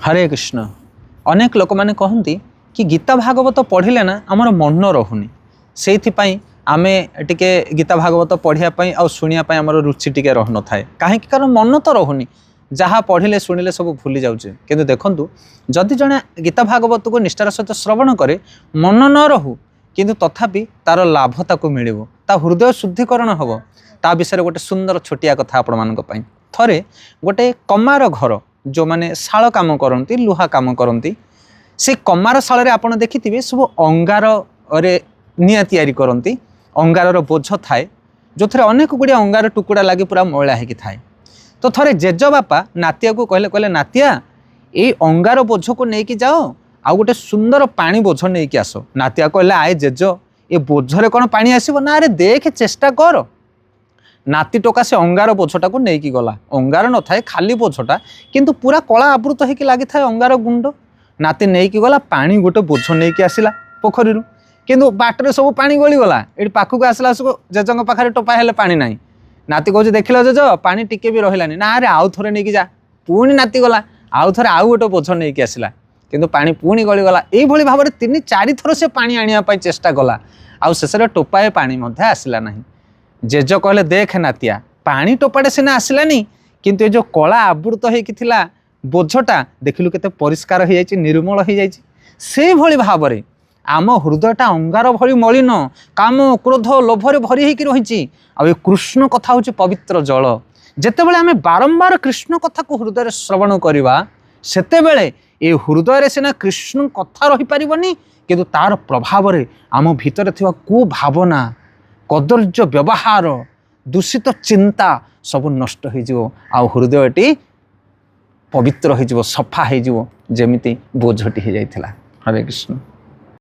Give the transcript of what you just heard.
हरे कृष्ण। अनेक लोक मैंने कहती कि गीता भागवत पढ़िले ना आमर मन रहुनी, से आमे टिके गीता भागवत पढ़ापी आ शुणापी आमर रुचि टिके रहन थाए। कहीं कारण मन तो रहुनी, जहाँ पढ़िले शुणिले सब भूली जाऊे। किंतु देखंतु जदि जड़े गीता भागवत को निष्ठार सहित श्रवण करे मन न रहू किंतु तथापि तार लाभ ताको मिलिबो, ता हृदय शुद्धिकरण हम। ता विषय गोटे सुंदर छोटिया कथा आपण मानक पई। थरे गोटे कमार घर जो माने शाल काम करती, लुहा काम करती, से कमार शाल आपण देखिथिबे सब अंगार रे निया तैयारी करती। अंगार बोझ थाए जो थे अनेक गुड़िया अंगार टुकुड़ा लगे पूरा मैला होगी थाए। तो थरे जेज बापा नातिया को कहले कहले नातिया ये अंगार बोझ को लेकिन जाओ आउ गोटे सुंदर पानी बोझ नहीं कि आस। नातिया कहले आए जेज ये बोझरे कौन पानी आसब ना, अरे देख चेष्टा कर। नाती टोका से अंगार बोझटा को लेकिन गला। अंगार न थाए खाली बोझटा किंतु पूरा कला आवृत होकर लगी थाए अंगार गुंड। नाती नहीं कि गला पानी गोटे बोझ नहीं कि आसला पोखरी, किंतु बाटर सब पानी गली गला। ये पाखक आसला जेजों पाखे टोपा हेले पानी ना। नाती कह देखल जेज पानी टिके भी रही ना, अरे आउ थे नहीं जा। पुणी नाती गला आउ थे आउ गोटे बोझ नहीं कि आसला किंतु पानी पुणी गली गला। यही भाव में 3-4 थर से पानी आने चेष्टा कला आउ शेष टोपाए पानी आसला ना। जेज कहले देख नातिया पानी टोपाटे सीना आसलानी किंतु ये जो कला आवृत होता बोझटा देखिलु केते परिष्कार हो जाए, निर्मल हो जाए। से भली भाव में आम हृदयटा अंगार भली मलिन काम क्रोध लोभरे भरी होकर रही। आ कृष्ण कथा हूँ पवित्र जल। जितेबाला आम बारंबार कृष्ण कथा को हृदय श्रवण करवा सेतेबेले ये हृदय सीना कृष्ण कथा रही पारिबनी किंतु तार प्रभाव में आम भितर थिबा कुभावना कदर्य व्यवहार दूषित चिंता सब नष्ट हो हृदयटी पवित्र हो सफा हो जमीती बोझटी हो जाइथिला। हरे कृष्ण।